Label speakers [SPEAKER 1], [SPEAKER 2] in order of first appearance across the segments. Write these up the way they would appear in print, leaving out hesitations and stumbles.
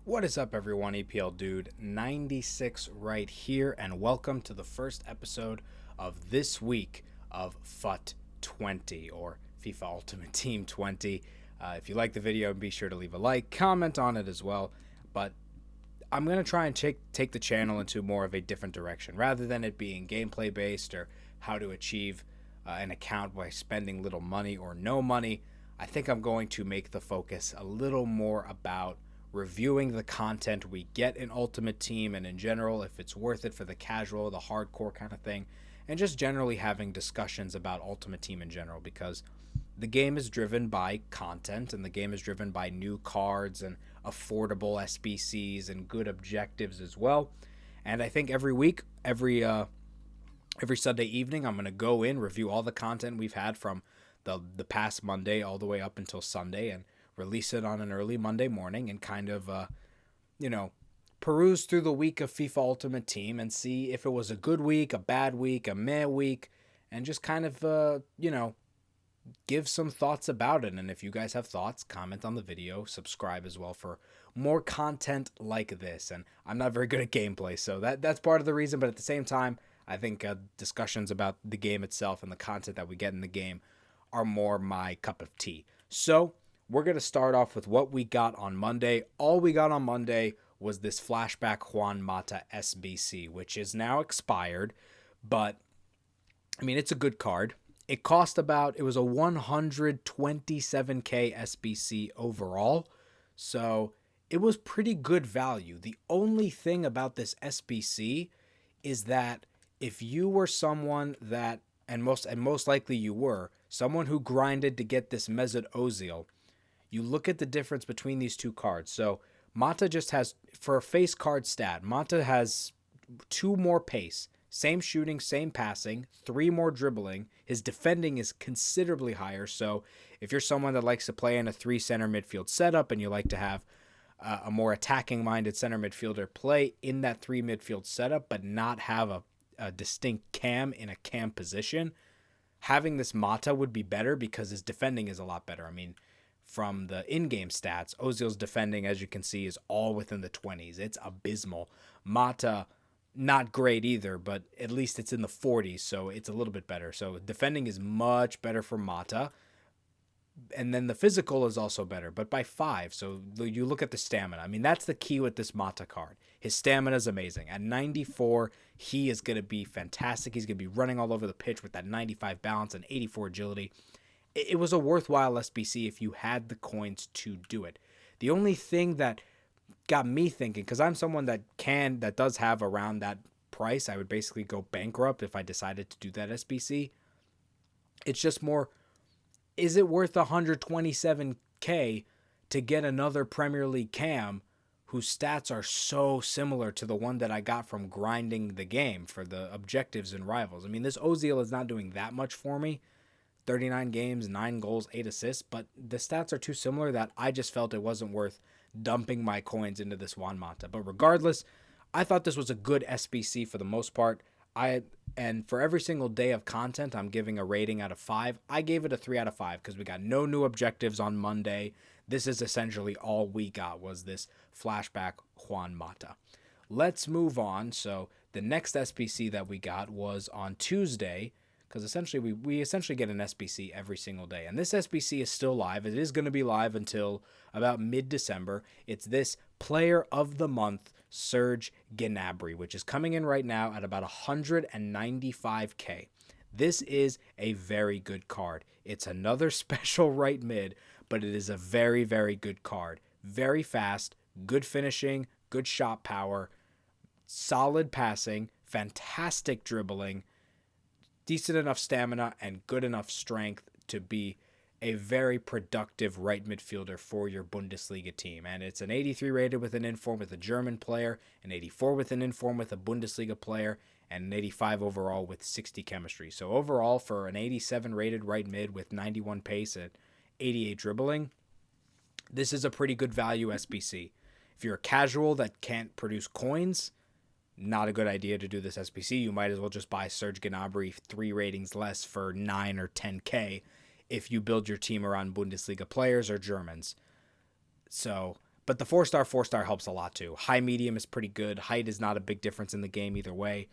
[SPEAKER 1] What is up, everyone? EPL Dude 96 right here, and welcome to the first episode of this week of FUT 20, or FIFA Ultimate Team 20. If you like the video, be sure to leave a like, comment on it as well. But I'm going to try and take the channel into more of a different direction, rather than it being gameplay based or how to achieve an account by spending little money or no money. I think I'm going to make the focus a little more about reviewing the content we get in Ultimate Team and in general, if it's worth it for the casual, the hardcore kind of thing, and just generally having discussions about Ultimate Team in general, because the game is driven by content and the game is driven by new cards and affordable SBCs and good objectives as well. And I think every week, every Sunday evening, I'm going to go in, review all the content we've had from the past Monday all the way up until Sunday, and release it on an early Monday morning, and kind of, peruse through the week of FIFA Ultimate Team and see if it was a good week, a bad week, a meh week, and just kind of, give some thoughts about it. And if you guys have thoughts, comment on the video, subscribe as well for more content like this. And I'm not very good at gameplay, so that's part of the reason, but at the same time, I think discussions about the game itself and the content that we get in the game are more my cup of tea. So we're going to start off with what we got on Monday. All we got on Monday was this Flashback Juan Mata SBC, which is now expired, but I mean, it's a good card. It cost it was a 127k SBC overall, so it was pretty good value. The only thing about this SBC is that if you were someone that, and most likely you were, someone who grinded to get this Mesut Ozil, you look at the difference between these two cards. So Mata just has, for a face card stat, Mata has 2 more pace, same shooting, same passing, 3 more dribbling. His defending is considerably higher. So if you're someone that likes to play in a 3 center midfield setup and you like to have a more attacking minded center midfielder play in that 3 midfield setup, but not have a distinct cam in a cam position, having this Mata would be better because his defending is a lot better. I mean, from the in-game stats, Ozil's defending, as you can see, is all within the 20s. It's abysmal. Mata, not great either, but at least it's in the 40s, so it's a little bit better. So defending is much better for Mata. And then the physical is also better, but by 5. So you look at the stamina. I mean, that's the key with this Mata card. His stamina is amazing. At 94, he is going to be fantastic. He's going to be running all over the pitch with that 95 balance and 84 agility. It was a worthwhile SBC if you had the coins to do it. The only thing that got me thinking, because I'm someone that does have around that price, I would basically go bankrupt if I decided to do that SBC. It's just more, is it worth 127k to get another Premier League cam whose stats are so similar to the one that I got from grinding the game for the objectives and rivals? I mean, this Ozil is not doing that much for me. 39 games, 9 goals, 8 assists, but the stats are too similar that I just felt it wasn't worth dumping my coins into this Juan Mata. But regardless, I thought this was a good SBC for the most part. And for every single day of content, I'm giving a rating out of 5. I gave it a 3 out of 5 because we got no new objectives on Monday. This is essentially all we got, was this Flashback Juan Mata. Let's move on. So the next SBC that we got was on Tuesday, because essentially we essentially get an SBC every single day. And this SBC is still live. It is going to be live until about mid-December. It's this Player of the Month, Serge Gnabry, which is coming in right now at about 195k. This is a very good card. It's another special right mid, but it is a very, very good card. Very fast, good finishing, good shot power, solid passing, fantastic dribbling, decent enough stamina, and good enough strength to be a very productive right midfielder for your Bundesliga team. And it's an 83 rated with an inform with a German player, an 84 with an inform with a Bundesliga player, and an 85 overall with 60 chemistry. So overall, for an 87 rated right mid with 91 pace and 88 dribbling, this is a pretty good value SBC. If you're a casual that can't produce coins, not a good idea to do this SBC. You might as well just buy Serge Gnabry 3 ratings less for 9 or 10k if you build your team around Bundesliga players or Germans. So But the 4-star helps a lot too. High medium is pretty good. Height is not a big difference in the game either way.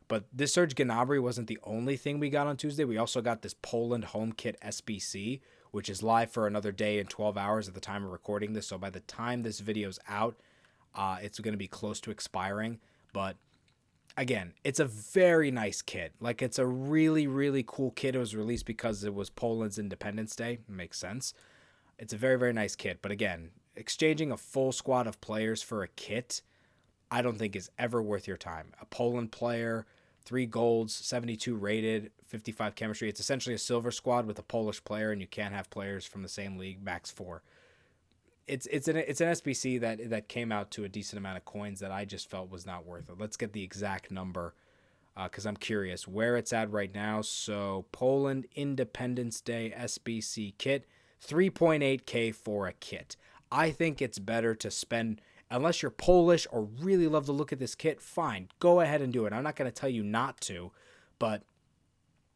[SPEAKER 1] But this Serge Gnabry wasn't the only thing we got on Tuesday. We also got this Poland home kit SBC, which is live for another day and 12 hours at the time of recording this. So by the time this video's out, it's going to be close to expiring. But again, it's a very nice kit. Like, it's a really, really cool kit. It was released because it was Poland's Independence Day. It makes sense. It's a very, very nice kit. But again, exchanging a full squad of players for a kit, I don't think is ever worth your time. A Poland player, 3 golds, 72 rated, 55 chemistry. It's essentially a silver squad with a Polish player, and you can't have players from the same league, max 4. It's an SBC that came out to a decent amount of coins that I just felt was not worth it. Let's get the exact number because I'm curious where it's at right now. So Poland Independence Day SBC kit, 3.8K for a kit. I think it's better to spend, unless you're Polish or really love the look of this kit, fine, go ahead and do it. I'm not going to tell you not to, but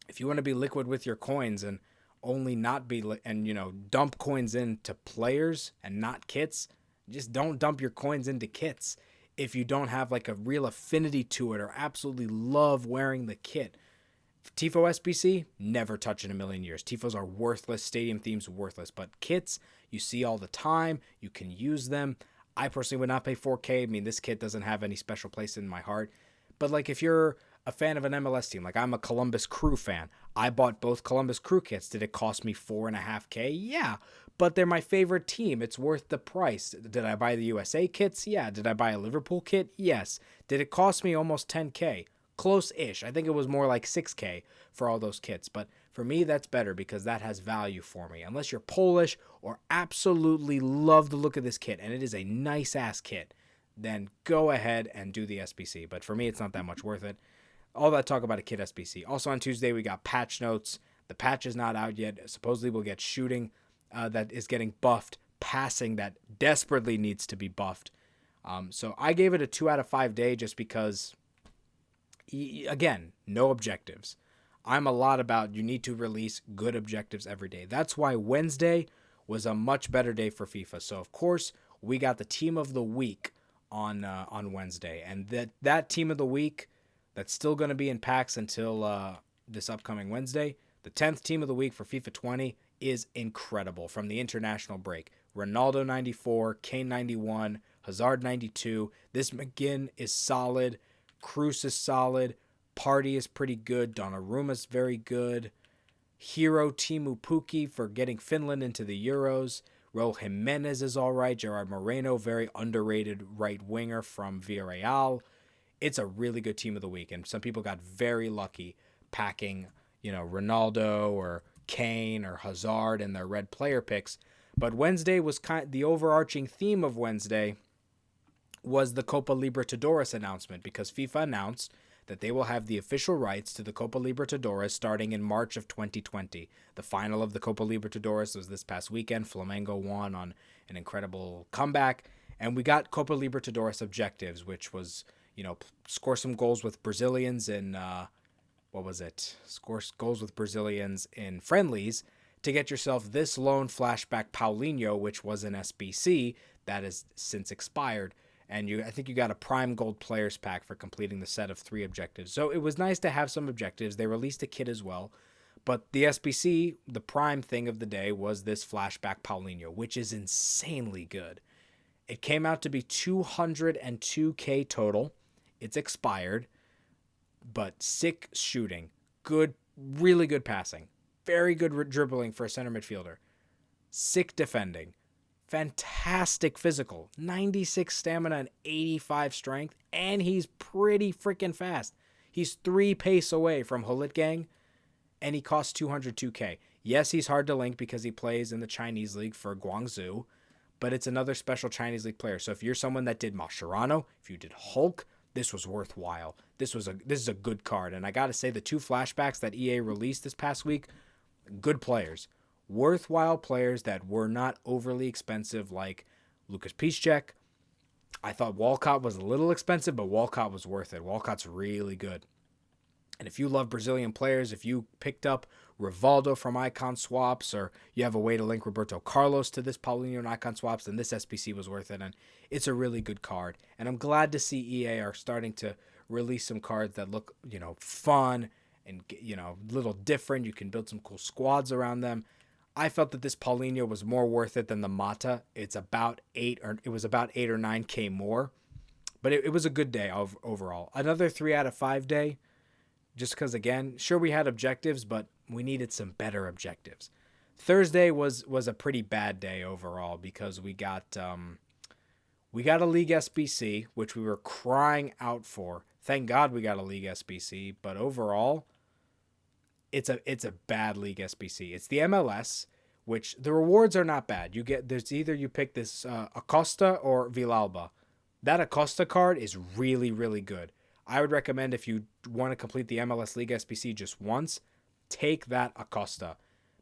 [SPEAKER 1] if you want to be liquid with your coins and only not be, and dump coins into players and not kits, just don't dump your coins into kits if you don't have like a real affinity to it or absolutely love wearing the kit. Tifo SBC, never touch in a million years. Tifos are worthless. Stadium themes, worthless. But kits, you see all the time. You can use them. I personally would not pay 4K. I mean, this kit doesn't have any special place in my heart. But like, if you're a fan of an MLS team, like I'm a Columbus Crew fan, I bought both Columbus Crew kits. Did it cost me 4.5K? Yeah, but they're my favorite team. It's worth the price. Did I buy the USA kits? Yeah. Did I buy a Liverpool kit? Yes. Did it cost me almost 10K? Close-ish. I think it was more like 6K for all those kits. But for me, that's better because that has value for me. Unless you're Polish or absolutely love the look of this kit, and it is a nice-ass kit, then go ahead and do the SBC. But for me, it's not that much worth it. All that talk about a kit SBC. Also on Tuesday, we got patch notes. The patch is not out yet. Supposedly we'll get shooting that is getting buffed. Passing that desperately needs to be buffed. So I gave it a 2 out of 5 day just because, again, no objectives. I'm a lot about you need to release good objectives every day. That's why Wednesday was a much better day for FIFA. So, of course, we got the team of the week on Wednesday. And that team of the week that's still going to be in packs until this upcoming Wednesday. The 10th team of the week for FIFA 20 is incredible from the international break. Ronaldo 94, Kane 91, Hazard 92. This McGinn is solid. Cruz is solid. Party is pretty good. Donnarumma's very good. Hero Timu Pukki for getting Finland into the Euros. Raul Jimenez is all right. Gerard Moreno, very underrated right winger from Villarreal. It's a really good team of the week, and some people got very lucky packing, Ronaldo or Kane or Hazard in their red player picks. But Wednesday was the overarching theme of Wednesday was the Copa Libertadores announcement, because FIFA announced that they will have the official rights to the Copa Libertadores starting in March of 2020. The final of the Copa Libertadores was this past weekend. Flamengo won on an incredible comeback, and we got Copa Libertadores objectives, which was, score some goals with Brazilians in, Score goals with Brazilians in friendlies to get yourself this loan Flashback Paulinho, which was an SBC that has since expired. And I think you got a Prime Gold Players Pack for completing the set of 3 objectives. So it was nice to have some objectives. They released a kit as well. But the SBC, the Prime thing of the day, was this Flashback Paulinho, which is insanely good. It came out to be 202K total. It's expired. But sick shooting. Good, really good passing. Very good dribbling for a center midfielder. Sick defending. Fantastic physical, 96 stamina and 85 strength, and he's pretty freaking fast. He's 3 pace away from Hulit Gang, and he costs 202K. Yes, he's hard to link because he plays in the Chinese league for Guangzhou, but it's another special Chinese league player. So if you're someone that did Mascherano, if you did Hulk, this was worthwhile. This is a good card, and I got to say the 2 flashbacks that EA released this past week, good players. Worthwhile players that were not overly expensive, like Lucas Piszczek. I thought Walcott was a little expensive, but Walcott was worth it. Walcott's really good. And if you love Brazilian players, if you picked up Rivaldo from Icon Swaps, or you have a way to link Roberto Carlos to this Paulinho and Icon Swaps, then this SBC was worth it. And it's a really good card. And I'm glad to see EA are starting to release some cards that look, fun and, a little different. You can build some cool squads around them. I felt that this Paulinho was more worth it than the Mata. It was about 8 or 9K more. But it was a good day overall. Another 3 out of 5 day. Just because, again, sure, we had objectives, but we needed some better objectives. Thursday was a pretty bad day overall because we got a League SBC, which we were crying out for. Thank God we got a League SBC, but overall, it's a bad League SBC. It's the MLS, which the rewards are not bad. There's either you pick this Acosta or Villalba. That Acosta card is really, really good. I would recommend if you want to complete the MLS League SBC just once, take that Acosta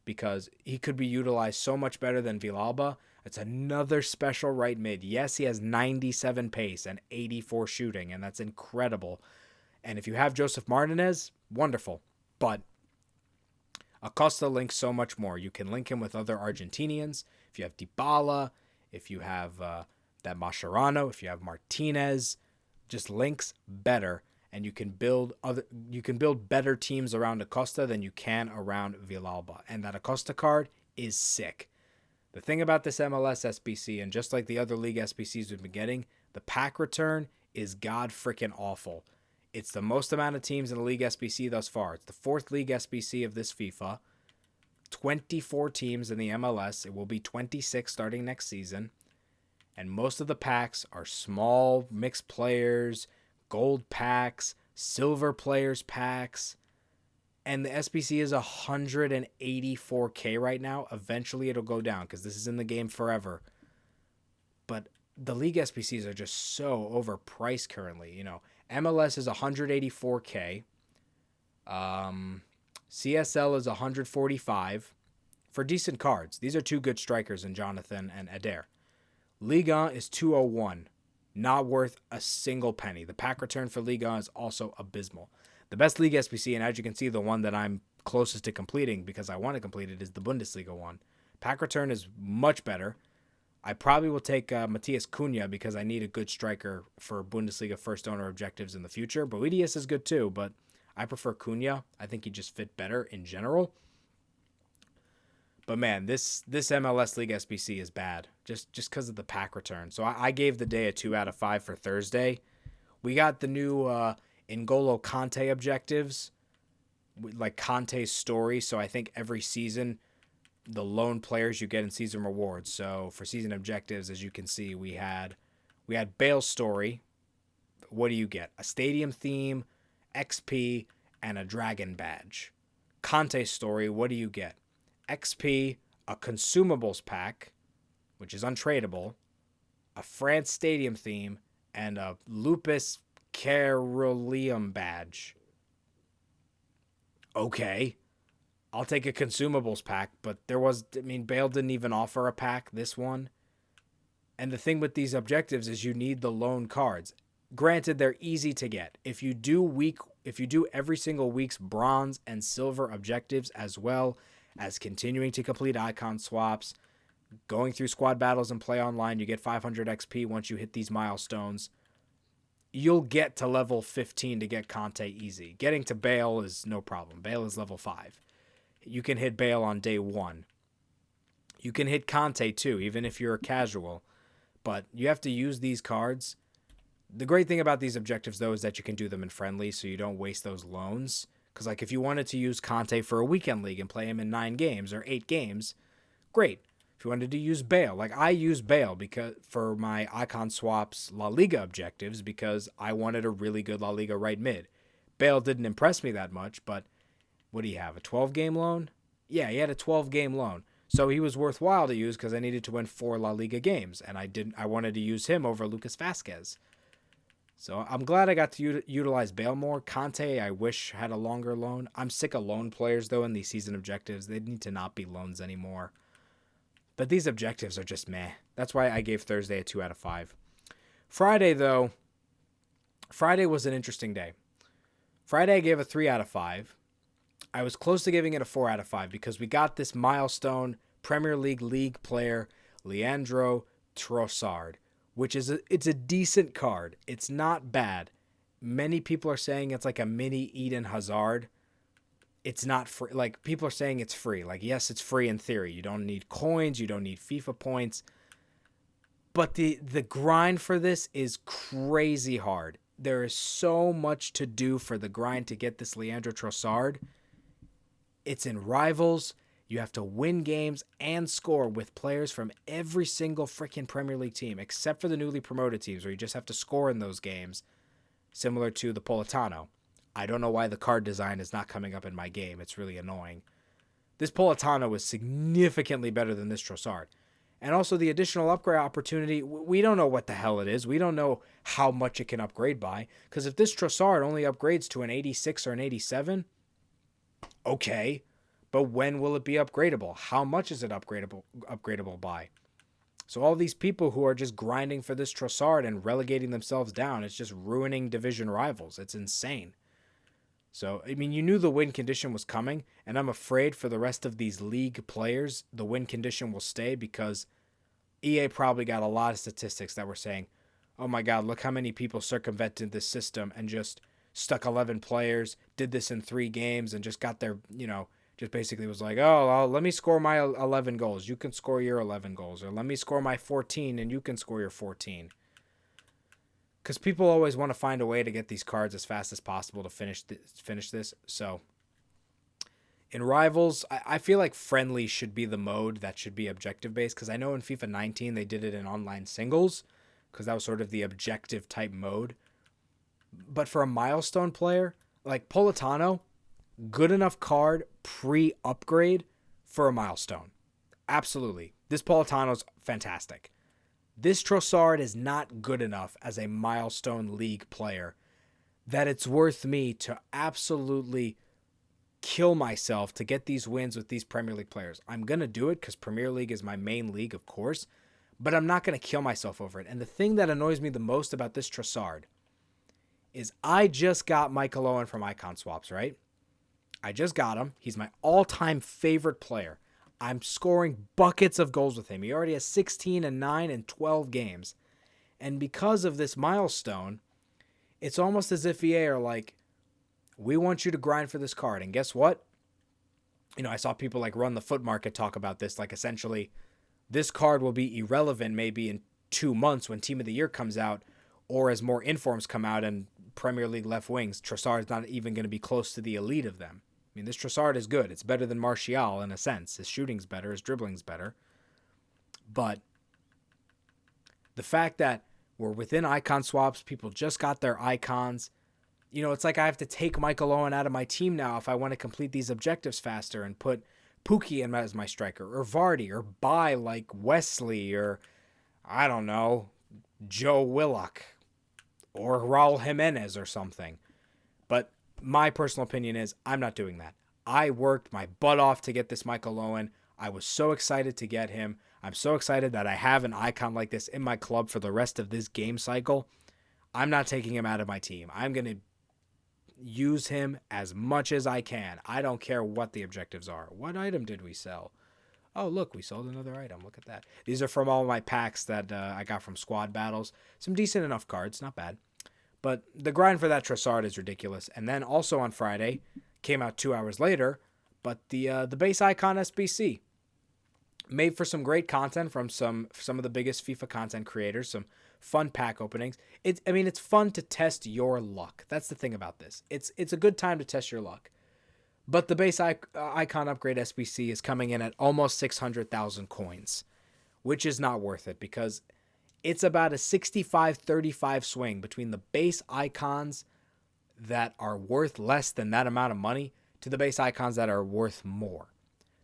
[SPEAKER 1] because he could be utilized so much better than Villalba. It's another special right mid. Yes, he has 97 pace and 84 shooting, and that's incredible. And if you have Joseph Martinez, wonderful. But Acosta links so much more. You can link him with other Argentinians. If you have Dybala, if you have that Mascherano, if you have Martinez, just links better, and you can build better teams around Acosta than you can around Villalba. And that Acosta card is sick. The thing about this MLS SBC, and just like the other league SBCs we've been getting, the pack return is god freaking awful. It's the most amount of teams in the league SBC thus far. It's the 4th league SBC of this FIFA. 24 teams in the MLS. It will be 26 starting next season. And most of the packs are small mixed players, gold packs, silver players packs. And the SBC is 184K right now. Eventually it'll go down because this is in the game forever. But the league SBCs are just so overpriced currently. MLS is 184K. CSL is 145 for decent cards. These are 2 good strikers in Jonathan and Adair. Ligue 1 is 201, not worth a single penny. The pack return for Ligue 1 is also abysmal. The best League SBC, and as you can see, the one that I'm closest to completing because I want to complete it, is the Bundesliga one. Pack return is much better. I probably will take Matthias Cunha because I need a good striker for Bundesliga first owner objectives in the future. Boetius is good too, but I prefer Cunha. I think he just fit better in general. But man, this MLS League SBC is bad just because of the pack return. So I gave the day a 2 out of 5 for Thursday. We got the new N'Golo Kante objectives, like Kante's story. So I think every season, the loan players you get in season rewards. So for season objectives, as you can see, we had Bale's story. What do you get? A stadium theme, XP, and a dragon badge. Kante's story, what do you get? XP, a consumables pack, which is untradeable, a France stadium theme, and a Lupus Caroleum badge. Okay, I'll take a consumables pack, but Bale didn't even offer a pack this one. And the thing with these objectives is you need the loan cards. Granted, they're easy to get. If you do every single week's bronze and silver objectives as well as continuing to complete icon swaps, going through squad battles and play online, you get 500 XP once you hit these milestones. You'll get to level 15 to get Kante easy. Getting to Bale is no problem. Bale is level 5. You can hit Bale on day 1. You can hit Kante too, even if you're a casual. But you have to use these cards. The great thing about these objectives, though, is that you can do them in friendly, so you don't waste those loans. Because, if you wanted to use Kante for a weekend league and play him in 9 games or 8 games, great. If you wanted to use Bale, I use Bale for my Icon Swaps La Liga objectives because I wanted a really good La Liga right mid. Bale didn't impress me that much, but what do you have, a 12-game loan? Yeah, he had a 12-game loan. So he was worthwhile to use because I needed to win 4 La Liga games, and I wanted to use him over Lucas Vazquez. So I'm glad I got to utilize Bale more. Kante, I wish, had a longer loan. I'm sick of loan players, though, in these season objectives. They need to not be loans anymore. But these objectives are just meh. That's why I gave Thursday a 2 out of 5. Friday, though, Friday was an interesting day. Friday I gave a 3 out of 5. I was close to giving it a 4 out of 5 because we got this milestone Premier League player, Leandro Trossard, which is it's a decent card. It's not bad. Many people are saying it's like a mini Eden Hazard. It's not free. Like, people are saying it's free. Like, yes, it's free in theory. You don't need coins. You don't need FIFA points. But the grind for this is crazy hard. There is so much to do for the grind to get this Leandro Trossard. It's in Rivals. You have to win games and score with players from every single freaking Premier League team, except for the newly promoted teams, where you just have to score in those games, similar to the Politano. I don't know why the card design is not coming up in my game. It's really annoying. This Politano is significantly better than this Trossard. And also the additional upgrade opportunity, we don't know what the hell it is. We don't know how much it can upgrade by. Because if this Trossard only upgrades to an 86 or an 87, okay. But when will it be upgradable? How much is it upgradable by? So all these people who are just grinding for this Trossard and relegating themselves down, it's just ruining division rivals. It's insane. So, I mean, you knew the win condition was coming, and I'm afraid for the rest of these league players, the win condition will stay because EA probably got a lot of statistics that were saying, oh my God, look how many people circumvented this system and just stuck 11 players, did this in 3 games, and just got their, just basically was like, oh, let me score my 11 goals. You can score your 11 goals. Or let me score my 14 and you can score your 14. Because people always want to find a way to get these cards as fast as possible to finish this. So in Rivals, I feel like friendly should be the mode that should be objective-based. Because I know in FIFA 19 they did it in online singles. Because that was sort of the objective type mode. But for a milestone player, like Politano, good enough card pre-upgrade for a milestone. Absolutely. This Politano's fantastic. This Trossard is not good enough as a milestone league player that it's worth me to absolutely kill myself to get these wins with these Premier League players. I'm going to do it because Premier League is my main league, of course, but I'm not going to kill myself over it. And the thing that annoys me the most about this Trossard is I just got Michael Owen from Icon Swaps, right? I just got him. He's my all-time favorite player. I'm scoring buckets of goals with him. He already has 16 and 9 in 12 games. And because of this milestone, it's almost as if EA are like, we want you to grind for this card. And guess what? I saw people like Run the Foot Market talk about this. Like, essentially, this card will be irrelevant maybe in 2 months when Team of the Year comes out, or as more informs come out and Premier League left wings, Trossard's not even going to be close to the elite of them. I mean, this Trossard is good. It's better than Martial in a sense. His shooting's better. His dribbling's better. But the fact that we're within icon swaps, people just got their icons. It's like I have to take Michael Owen out of my team now if I want to complete these objectives faster and put Pookie in as my striker, or Vardy, or buy like Wesley, or I don't know, Joe Willock, or Raul Jimenez or something. But my personal opinion is I'm not doing that. I worked my butt off to get this Michael Owen. I was so excited to get him. I'm so excited that I have an icon like this in my club for the rest of this game cycle. I'm not taking him out of my team. I'm going to use him as much as I can. I don't care what the objectives are. What item did we sell? Oh, look, we sold another item. Look at that. These are from all my packs that I got from squad battles. Some decent enough cards. Not bad. But the grind for that Trossard is ridiculous. And then also on Friday, came out 2 hours later, but the base icon SBC made for some great content from some of the biggest FIFA content creators, some fun pack openings. It's fun to test your luck. That's the thing about this. It's a good time to test your luck. But the base icon upgrade SBC is coming in at almost 600,000 coins, which is not worth it because it's about a 65-35 swing between the base icons that are worth less than that amount of money to the base icons that are worth more.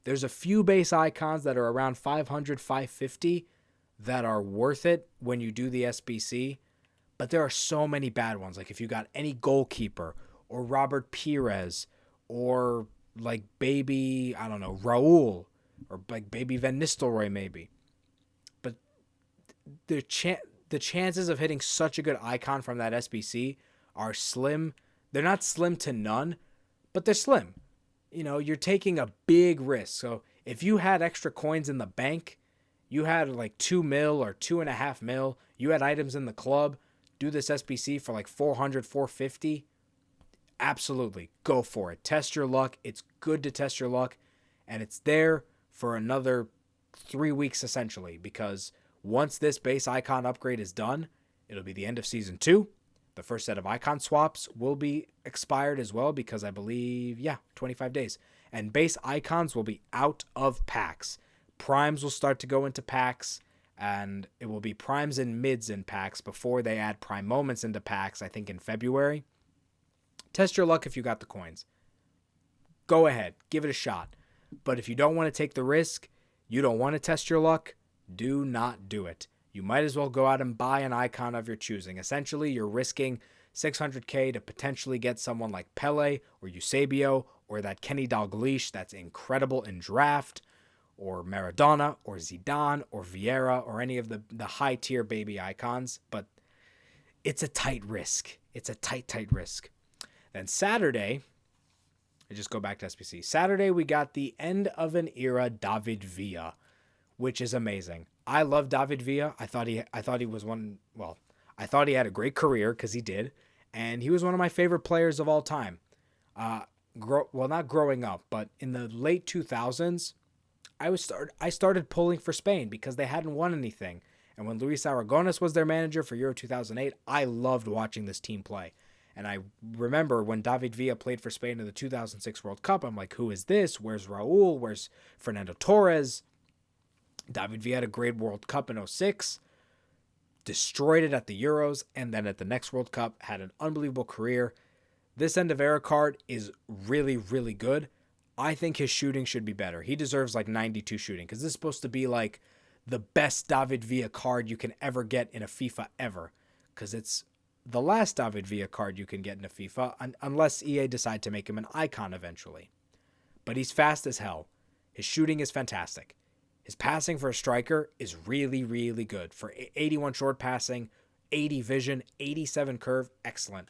[SPEAKER 1] There's a few base icons that are around 500, 550 that are worth it when you do the SBC, but there are so many bad ones. Like if you got any goalkeeper or Robert Pires or like baby, I don't know, Raul or like baby Van Nistelrooy maybe. But the chances of hitting such a good icon from that SBC are slim. They're not slim to none, but they're slim. You're taking a big risk. So if you had extra coins in the bank, you had like 2 mil or 2.5 mil, you had items in the club, do this SBC for like 400, 450. Absolutely. Go for it. Test your luck. It's good to test your luck. And it's there for another 3 weeks essentially, because once this base icon upgrade is done, it'll be the end of season 2. The first set of icon swaps will be expired as well, because I believe, 25 days. And base icons will be out of packs. Primes will start to go into packs, and it will be primes and mids in packs before they add prime moments into packs, I think in February. Test your luck if you got the coins. Go ahead, give it a shot. But if you don't want to take the risk, you don't want to test your luck, do not do it. You might as well go out and buy an icon of your choosing. Essentially, you're risking 600k to potentially get someone like Pele or Eusebio or that Kenny Dalglish that's incredible in draft, or Maradona or Zidane or Vieira or any of the high-tier baby icons. But it's a tight risk. It's a tight risk. Then Saturday, I just go back to SBC. Saturday, we got the end of an era David Villa, which is amazing. I love David Villa. I thought he was one. Well, I thought he had a great career, because he did, and he was one of my favorite players of all time. Not growing up, but in the late 2000s, I started pulling for Spain because they hadn't won anything. And when Luis Aragonés was their manager for Euro 2008, I loved watching this team play. And I remember when David Villa played for Spain in the 2006 World Cup, I'm like, who is this? Where's Raúl? Where's Fernando Torres? David Villa had a great World Cup in 2006, destroyed it at the Euros, and then at the next World Cup had an unbelievable career. This end of era card is really, really good. I think his shooting should be better. He deserves like 92 shooting, because this is supposed to be like the best David Villa card you can ever get in a FIFA ever, because it's the last David Villa card you can get in a FIFA, unless EA decide to make him an icon eventually. But he's fast as hell. His shooting is fantastic. His passing for a striker is really, really good. For 81 short passing, 80 vision, 87 curve, excellent.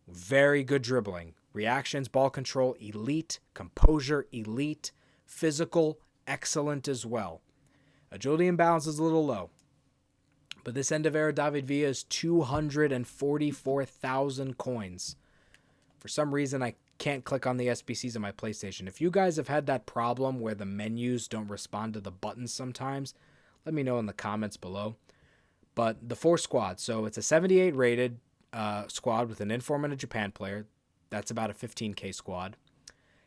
[SPEAKER 1] Very good dribbling. Reactions, ball control, elite. Composure, elite. Physical, excellent as well. Agility and balance is a little low. But this end of era David Villa is 244,000 coins. For some reason, I can't click on the SBCs on my PlayStation. If you guys have had that problem where the menus don't respond to the buttons sometimes, let me know in the comments below. But the 4 squads, so it's a 78 rated squad with an inform and a Japan player. That's about a 15k squad.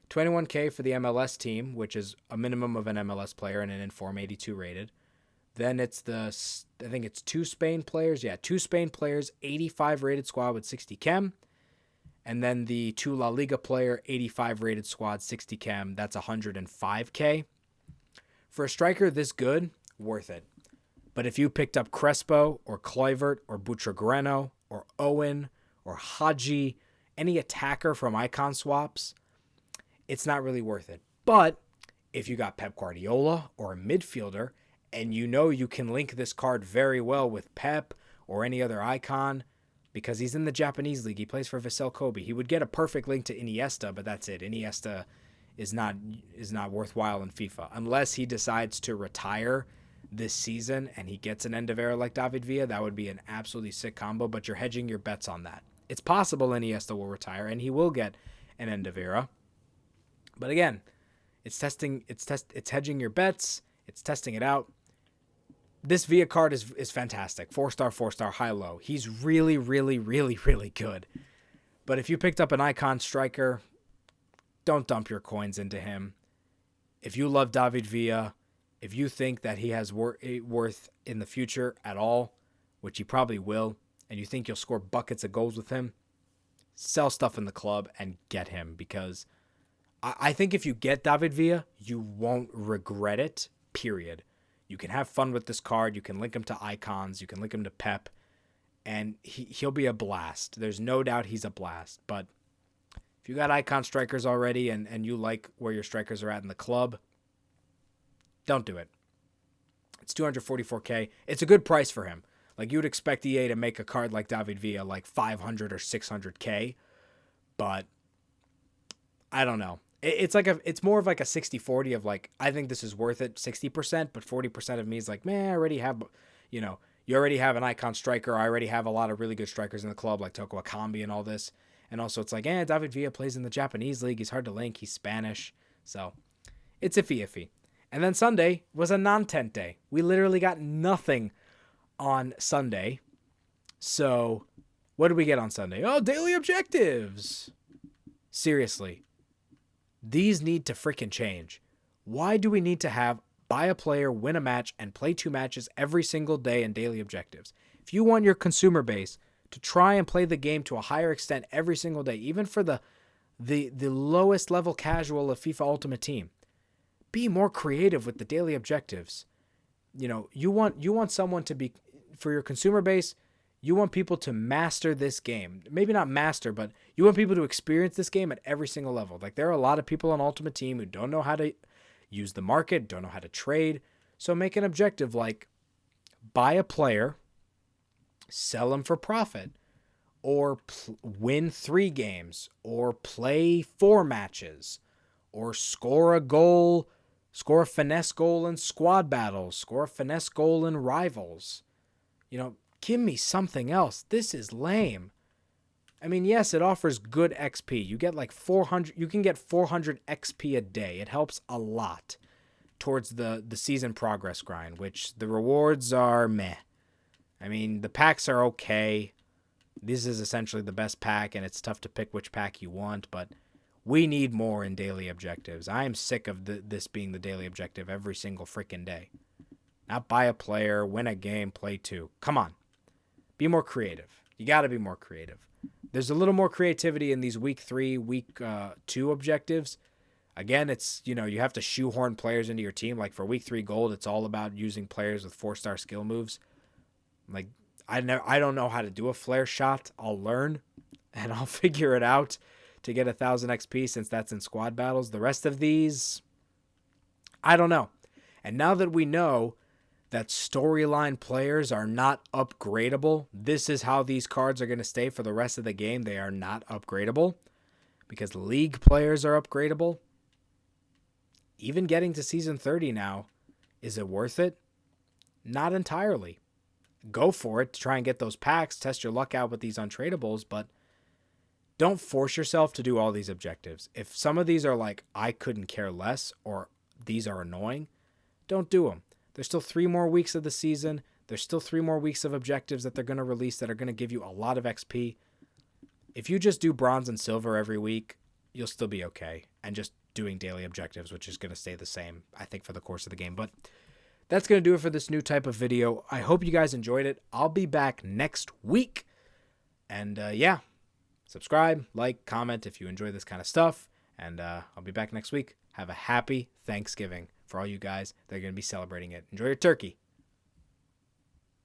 [SPEAKER 1] 21k for the MLS team, which is a minimum of an MLS player and an inform 82 rated. Then it's I think it's 2 Spain players. Yeah, 2 Spain players, 85 rated squad with 60 chem. And then the 2 La Liga player, 85 rated squad, 60 chem. That's 105k. For a striker this good, worth it. But if you picked up Crespo or Kluivert or Butragueño or Owen or Hadji, any attacker from icon swaps, it's not really worth it. But if you got Pep Guardiola or a midfielder, and you can link this card very well with Pep or any other icon, because he's in the Japanese league. He plays for Vissel Kobe. He would get a perfect link to Iniesta, but that's it. Iniesta is not worthwhile in FIFA. Unless he decides to retire this season and he gets an end of era like David Villa, that would be an absolutely sick combo, but you're hedging your bets on that. It's possible Iniesta will retire and he will get an end of era. But again, it's hedging your bets, it's testing it out. This Villa card is fantastic. 4-star, 4-star, high-low. He's really, really, really, really good. But if you picked up an icon striker, don't dump your coins into him. If you love David Villa, if you think that he has worth in the future at all, which he probably will, and you think you'll score buckets of goals with him, sell stuff in the club and get him, because I think if you get David Villa, you won't regret it, period. You can have fun with this card. You can link him to icons. You can link him to Pep. And he'll be a blast. There's no doubt he's a blast. But if you got icon strikers already and you like where your strikers are at in the club, don't do it. It's 244k. It's a good price for him. Like, you would expect EA to make a card like David Villa like 500 or 600k. But I don't know. It's more of like a 60-40 of like, I think this is worth it 60%, but 40% of me is like, man, I already have, you already have an icon striker. I already have a lot of really good strikers in the club, like Toko Akambi and all this. And also it's like, David Villa plays in the Japanese league. He's hard to link. He's Spanish. So it's iffy. And then Sunday was a Nontent day. We literally got nothing on Sunday. So what did we get on Sunday? Oh, daily objectives. Seriously. These need to freaking change. Why do we need to buy a player, win a match, and play 2 matches every single day in daily objectives? If you want your consumer base to try and play the game to a higher extent every single day, even for the lowest level casual of FIFA Ultimate Team, be more creative with the daily objectives. You want someone to be, for your consumer base, you want people to master this game. Maybe not master, but you want people to experience this game at every single level. Like, there are a lot of people on Ultimate Team who don't know how to use the market, don't know how to trade. So make an objective like buy a player, sell him for profit, or win 3 games, or play 4 matches, or score a goal, score a finesse goal in squad battles, score a finesse goal in rivals. Give me something else. This is lame. I mean, yes, it offers good XP. You get like 400. You can get 400 XP a day. It helps a lot towards the season progress grind, which the rewards are meh. I mean, the packs are okay. This is essentially the best pack, and it's tough to pick which pack you want, but we need more in daily objectives. I am sick of this being the daily objective every single freaking day. Not buy a player, win a game, play 2. Come on. Be more creative. You got to be more creative. There's a little more creativity in these week 3, week 2 objectives. Again, it's, you have to shoehorn players into your team. Like for week 3 gold, it's all about using players with 4-star skill moves. Like, I don't know how to do a flare shot. I'll learn and I'll figure it out to get 1,000 XP since that's in squad battles. The rest of these, I don't know. And now that we know that storyline players are not upgradable, this is how these cards are going to stay for the rest of the game. They are not upgradable because league players are upgradable. Even getting to season 30 now, is it worth it? Not entirely. Go for it to try and get those packs, test your luck out with these untradables, but don't force yourself to do all these objectives. If some of these are like, I couldn't care less, or these are annoying, don't do them. There's still 3 more weeks of the season. There's still 3 more weeks of objectives that they're going to release that are going to give you a lot of XP. If you just do bronze and silver every week, you'll still be okay. And just doing daily objectives, which is going to stay the same, I think, for the course of the game. But that's going to do it for this new type of video. I hope you guys enjoyed it. I'll be back next week. And yeah, subscribe, like, comment if you enjoy this kind of stuff. And I'll be back next week. Have a happy Thanksgiving for all you guys that are going to be celebrating it. Enjoy your turkey.